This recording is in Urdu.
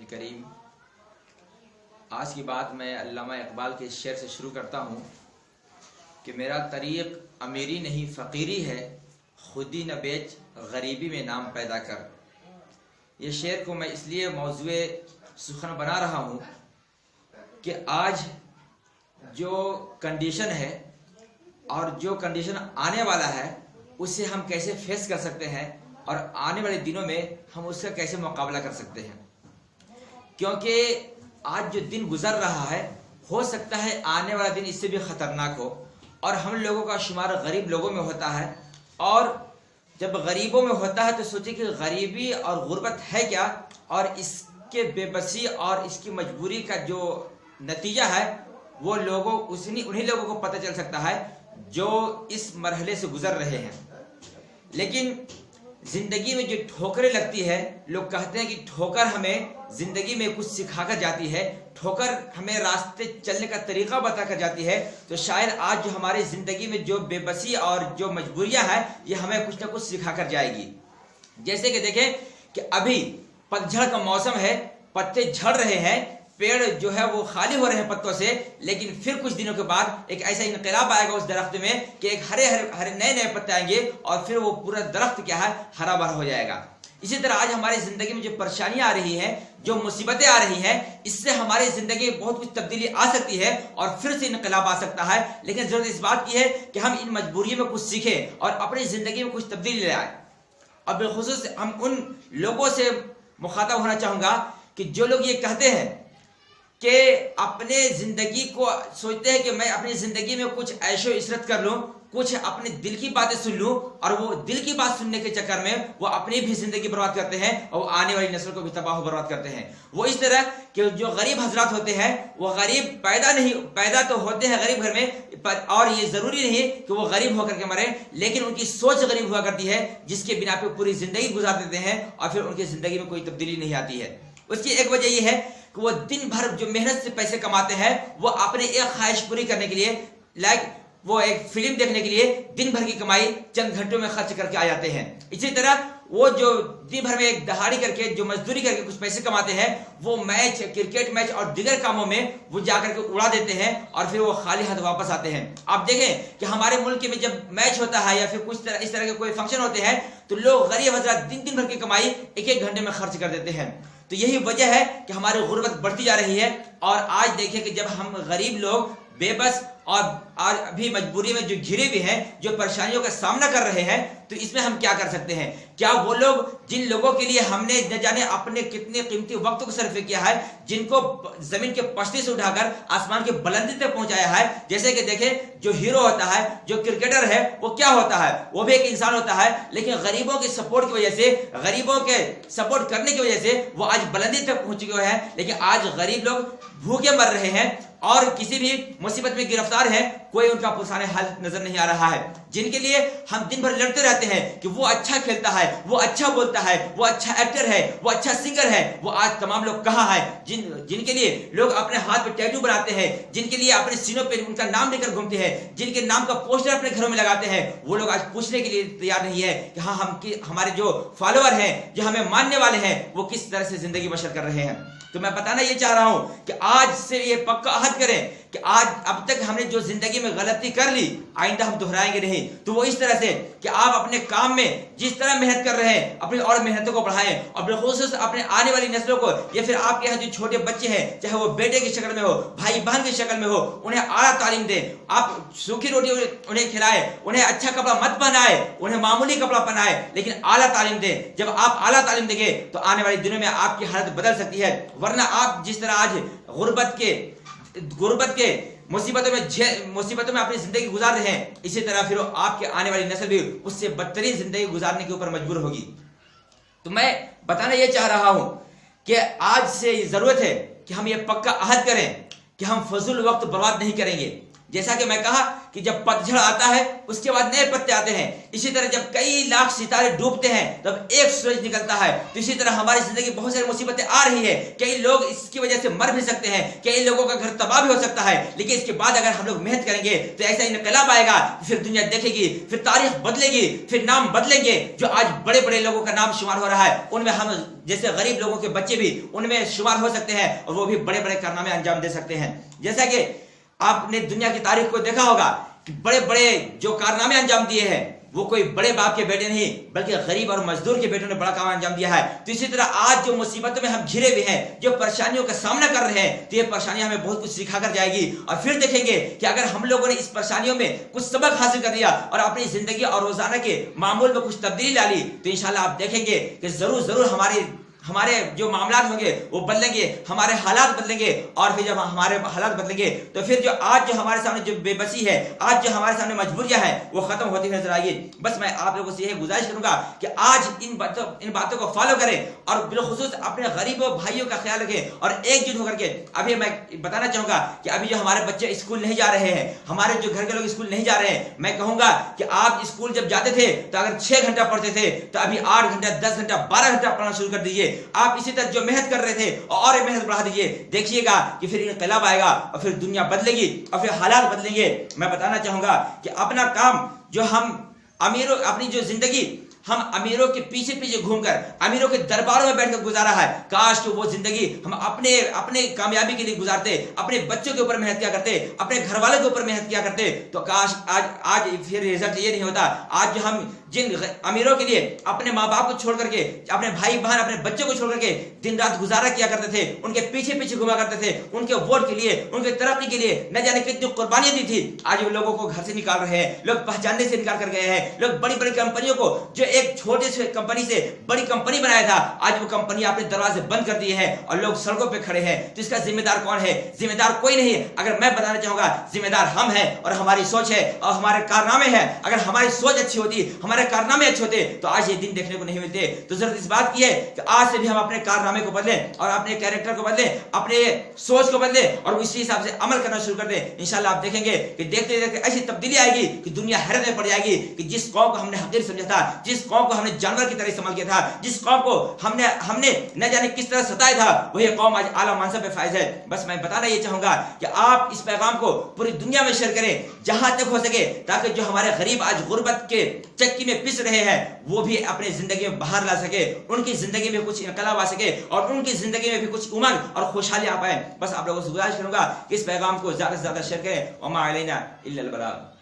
کریم، آج کی بات میں علامہ اقبال کے شعر سے شروع کرتا ہوں کہ میرا طریق امیری نہیں فقیری ہے، خودی نہ بیچ غریبی میں نام پیدا کر۔ یہ شعر کو میں اس لیے موضوع سخن بنا رہا ہوں کہ آج جو کنڈیشن ہے اور جو کنڈیشن آنے والا ہے اسے ہم کیسے فیس کر سکتے ہیں اور آنے والے دنوں میں ہم اس کا کیسے مقابلہ کر سکتے ہیں، کیونکہ آج جو دن گزر رہا ہے ہو سکتا ہے آنے والا دن اس سے بھی خطرناک ہو، اور ہم لوگوں کا شمار غریب لوگوں میں ہوتا ہے، اور جب غریبوں میں ہوتا ہے تو سوچے کہ غریبی اور غربت ہے کیا، اور اس کے بے بسی اور اس کی مجبوری کا جو نتیجہ ہے وہ انہی لوگوں کو پتہ چل سکتا ہے جو اس مرحلے سے گزر رہے ہیں۔ لیکن زندگی میں جو ٹھوکریں لگتی ہے، لوگ کہتے ہیں کہ ٹھوکر ہمیں زندگی میں کچھ سکھا کر جاتی ہے، ٹھوکر ہمیں راستے چلنے کا طریقہ بتا کر جاتی ہے، تو شاید آج جو ہماری زندگی میں جو بے بسی اور جو مجبوریاں ہیں یہ ہمیں کچھ نہ کچھ سکھا کر جائے گی۔ جیسے کہ دیکھیں کہ ابھی پتجھڑ کا موسم ہے، پتے جھڑ رہے ہیں، پیڑ جو ہے وہ خالی ہو رہے ہیں پتوں سے، لیکن پھر کچھ دنوں کے بعد ایک ایسا انقلاب آئے گا اس درخت میں کہ ایک ہرے نئے پتے آئیں گے اور پھر وہ پورا درخت کیا ہے ہرا بھرا ہو جائے گا۔ اسی طرح آج ہماری زندگی میں جو پریشانیاں آ رہی ہیں، جو مصیبتیں آ رہی ہیں، اس سے ہماری زندگی میں بہت کچھ تبدیلی آ سکتی ہے اور پھر سے انقلاب آ سکتا ہے، لیکن ضرورت اس بات کی ہے کہ ہم ان مجبوریوں میں کچھ سیکھیں اور اپنی زندگی میں کچھ تبدیلی لے آئیں۔ اور بالخصوص ہم ان لوگوں سے مخاطب ہونا چاہوں گا کہ جو لوگ یہ کہتے ہیں کہ اپنے زندگی کو سوچتے ہیں کہ میں اپنی زندگی میں کچھ عیش و عشرت کر لوں، کچھ اپنے دل کی باتیں سن لوں، اور وہ دل کی بات سننے کے چکر میں وہ اپنی بھی زندگی برباد کرتے ہیں اور وہ آنے والی نسل کو بھی تباہ و برباد کرتے ہیں۔ وہ اس طرح کہ جو غریب حضرات ہوتے ہیں وہ غریب پیدا تو ہوتے ہیں غریب گھر میں، اور یہ ضروری نہیں کہ وہ غریب ہو کر کے مریں، لیکن ان کی سوچ غریب ہوا کرتی ہے جس کے بنا پہ پوری زندگی گزار دیتے ہیں اور پھر ان کی زندگی میں کوئی تبدیلی نہیں آتی ہے۔ اس کی ایک وجہ یہ ہے کہ وہ دن بھر جو محنت سے پیسے کماتے ہیں وہ اپنے ایک خواہش پوری کرنے کے لیے وہ ایک فلم دیکھنے کے لیے دن بھر کی کمائی چند گھنٹوں میں خرچ کر کے آ جاتے ہیں۔ اسی طرح وہ جو دن بھر میں ایک دہاڑی کر کے جو مزدوری کر کے کچھ پیسے کماتے ہیں وہ میچ، کرکٹ میچ اور دیگر کاموں میں وہ جا کر کے اڑا دیتے ہیں اور پھر وہ خالی ہاتھ واپس آتے ہیں۔ آپ دیکھیں کہ ہمارے ملک میں جب میچ ہوتا ہے یا پھر کچھ اس طرح کے کوئی فنکشن ہوتے ہیں تو لوگ غریب حضرات دن بھر کی کمائی ایک گھنٹے میں خرچ کر دیتے ہیں۔ تو یہی وجہ ہے کہ ہماری غربت بڑھتی جا رہی ہے، اور آج دیکھیں کہ جب ہم غریب لوگ بے بس اور آج ابھی مجبوری میں جو گھرے بھی ہیں، جو پریشانیوں کا سامنا کر رہے ہیں، تو اس میں ہم کیا کر سکتے ہیں؟ کیا وہ لوگ جن لوگوں کے لیے ہم نے نہ جانے اپنے کتنے قیمتی وقت کو صرف کیا ہے، جن کو زمین کے پشتے سے اٹھا کر آسمان کی بلندی تک پہنچایا ہے، جیسے کہ دیکھیں جو ہیرو ہوتا ہے، جو کرکٹر ہے، وہ کیا ہوتا ہے؟ وہ بھی ایک انسان ہوتا ہے، لیکن غریبوں کی سپورٹ کی وجہ سے، غریبوں کے سپورٹ کرنے کی وجہ سے وہ آج بلندی تک پہنچ گئے ہیں، لیکن آج غریب لوگ بھوکے مر رہے ہیں اور کسی بھی مصیبت میں گرفتار ہیں، کوئی ان کا پرسان حال نظر نہیں آ رہا ہے۔ جن کے لیے ہم دن بھر لڑتے رہتے ہیں کہ وہ اچھا کھیلتا ہے، وہ اچھا بولتا ہے، وہ اچھا ایکٹر ہے، وہ اچھا سنگر ہے، وہ آج تمام لوگ کہاں ہے؟ جن کے لیے لوگ اپنے ہاتھ پہ ٹیٹو بناتے ہیں، جن کے لیے اپنے سینوں پہ ان کا نام لے کر گھومتے ہیں، جن کے نام کا پوسٹر اپنے گھروں میں لگاتے ہیں، وہ لوگ آج پوچھنے کے لیے تیار نہیں ہے کہ ہاں ہمارے جو فالوور ہیں، جو ہمیں ماننے والے ہیں، وہ کس طرح سے زندگی بسر کر رہے ہیں۔ تو میں بتانا یہ چاہ رہا ہوں کہ آج سے یہ پکا عہد کریں کہ آج اب تک ہم نے جو زندگی میں غلطی کر لی آئندہ ہم دہرائیں گے نہیں۔ تو وہ اس طرح سے کہ آپ اپنے کام میں جس طرح محنت کر رہے ہیں اپنی اور محنتوں کو بڑھائیں، اور بالخصوص اپنے آنے والی نسلوں کو، یا پھر آپ کے یہاں جو چھوٹے بچے ہیں چاہے وہ بیٹے کی شکل میں ہو، بھائی بہن کی شکل میں ہو، انہیں اعلیٰ تعلیم دیں۔ آپ سوکھی روٹی انہیں کھلائیں، انہیں اچھا کپڑا مت پہنائے، انہیں معمولی کپڑا پہنائے، لیکن اعلیٰ تعلیم دیں۔ جب آپ اعلیٰ تعلیم دیں گے تو آنے والے دنوں میں آپ کی حالت بدل سکتی ہے، ورنہ آپ جس طرح آج غربت کے مصیبتوں میں اپنی زندگی گزار رہے ہیں، اسی طرح پھر آپ کے آنے والی نسل بھی اس سے بدترین زندگی گزارنے کے اوپر مجبور ہوگی۔ تو میں بتانا یہ چاہ رہا ہوں کہ آج سے یہ ضرورت ہے کہ ہم یہ پکا عہد کریں کہ ہم فضول وقت برباد نہیں کریں گے۔ جیسا کہ میں کہا کہ جب پتجھڑ آتا ہے اس کے بعد نئے پتے آتے ہیں، اسی طرح جب کئی لاکھ ستارے ڈوبتے ہیں تب ایک سورج نکلتا ہے، تو اسی طرح ہماری زندگی بہت ساری مصیبتیں آ رہی ہے، کئی لوگ اس کی وجہ سے مر بھی سکتے ہیں، کئی لوگوں کا گھر تباہ بھی ہو سکتا ہے، لیکن اس کے بعد اگر ہم لوگ محنت کریں گے تو ایسا انقلاب آئے گا، پھر دنیا دیکھے گی، پھر تاریخ بدلے گی، پھر نام بدلیں گے، جو آج بڑے بڑے لوگوں کا نام شمار ہو رہا ہے ان میں ہم جیسے غریب لوگوں کے بچے بھی ان میں شمار ہو سکتے ہیں، اور وہ بھی بڑے بڑے کارنامے انجام دے سکتے ہیں۔ جیسا کہ آپ نے دنیا کی تاریخ کو دیکھا ہوگا کہ بڑے بڑے جو کارنامے انجام دیے ہیں وہ کوئی بڑے باپ کے بیٹے نہیں بلکہ غریب اور مزدور کے بیٹوں نے بڑا کام انجام دیا ہے۔ تو اسی طرح آج جو مصیبتوں میں ہم گھرے ہوئے ہیں، جو پریشانیوں کا سامنا کر رہے ہیں، تو یہ پریشانیاں ہمیں بہت کچھ سکھا کر جائے گی، اور پھر دیکھیں گے کہ اگر ہم لوگوں نے اس پریشانیوں میں کچھ سبق حاصل کر لیا اور اپنی زندگی اور روزانہ کے معمول میں کچھ تبدیلی لا لی، تو انشاءاللہ آپ دیکھیں گے کہ ضرور ہمارے جو معاملات ہوں گے وہ بدلیں گے، ہمارے حالات بدلیں گے، اور پھر جب ہمارے حالات بدلیں گے تو پھر جو آج جو ہمارے سامنے جو بے بسی ہے، آج جو ہمارے سامنے مجبوریاں ہیں وہ ختم ہوتی نظر آئے گی۔ بس میں آپ لوگوں سے یہ گزارش کروں گا کہ آج ان باتوں کو فالو کریں، اور بالخصوص اپنے غریبوں بھائیوں کا خیال رکھیں اور ایک جٹ ہو کر کے۔ ابھی میں بتانا چاہوں گا کہ ابھی جو ہمارے بچے اسکول نہیں جا رہے ہیں، ہمارے جو گھر کے لوگ اسکول نہیں جا رہے ہیں، میں کہوں گا کہ آپ اسکول جب جاتے تھے تو اگر 6 گھنٹہ پڑھتے تھے تو ابھی 8 گھنٹہ 10 گھنٹہ 12 گھنٹہ پڑھنا شروع کر دیجیے۔ آپ اسی طرح جو محنت کر رہے تھے اور محنت بڑھا دیجیے، دیکھیے گا کہ پھر انقلاب آئے گا اور پھر دنیا بدلے گی اور پھر حالات بدلیں گے۔ میں بتانا چاہوں گا کہ اپنا کام جو ہم اپنی جو زندگی ہم امیروں کے پیچھے گھوم کر امیروں کے درباروں میں بیٹھ کر گزارا ہے، کاش کہ وہ زندگی ہم اپنے کامیابی کے لیے گزارتے، اپنے بچوں کے اوپر محنت کیا کرتے، اپنے گھر والوں کے اوپر محنت کیا کرتے، تو کاش آج پھر رزلٹ یہ نہیں ہوتا۔ آج جو ہم جن امیروں کے لیے اپنے ماں باپ کو چھوڑ کر کے، اپنے بھائی بہن اپنے بچوں کو چھوڑ کر کے دن رات گزارا کیا کرتے تھے، ان کے پیچھے گھوما کرتے تھے، ان کے ووٹ کے لیے، ان کے ترقی کے لیے نہ جانے کتنی قربانیاں دی تھی، آج وہ لوگوں کو گھر سے نکال رہے ہیں، لوگ پہچاننے سے انکار کر گئے ہیں، لوگ بڑی بڑی کمپنیوں کو جو ایک چھوٹے سے کمپنی سے بڑی کمپنی بنایا تھا، آج وہ کمپنی اپنے دروازے بند کر دیے ہیں اور لوگ سڑکوں پہ کھڑے ہیں۔ تو اس کا ذمہ دار کون ہے؟ ذمہ دار کوئی نہیں ہے۔ اگر میں بتانا چاہوں گا ذمہ دار ہم ہیں، اور ہماری سوچ ہے اور ہمارے کارنامے ہیں۔ اگر ہماری سوچ اچھی ہوتی، ہمارے کارنامے اچھے ہوتے، تو آج یہ دن دیکھنے کو نہیں ملتے۔ تو ضرورت اس بات کی ہے کہ آج سے بھی ہم اپنے کارنامے کو بدلیں اور اپنے کیریکٹر کو بدلیں، اپنے سوچ کو بدلیں اور اسی حساب سے عمل کرنا شروع کر دیں۔ انشاءاللہ آپ دیکھیں گے کہ دیکھتے دیکھتے ایسی تبدیلی آئے گی کہ دنیا حیرت میں پڑ جائے گی کہ جس قوم کو ہم نے حقیر سمجھا تھا، جس قوم کو ہم نے جانور کی طرح استعمال کیا تھا، جس قوم کو ہم نے نہ جانے کس طرح ستایا تھا، وہی قوم آج اعلیٰ منصب پہ فائز ہے۔ بس میں بتانا یہ چاہوں گا کہ آپ اس پیغام کو پوری دنیا میں شیئر کریں جہاں تک ہو سکے، تاکہ جو ہمارے غریب آج غربت کے چکی میں پس رہے ہیں وہ بھی اپنے زندگی میں باہر لا سکے، ان کی زندگی میں کچھ انقلاب آ سکے اور ان کی زندگی میں بھی کچھ امنگ اور خوشحالی آ پائے۔ بس آپ لوگوں سے گزارش کروں گا کہ اس پیغام کو زیادہ سے زیادہ شیئر کریں۔ وما علینا الا البلاغ۔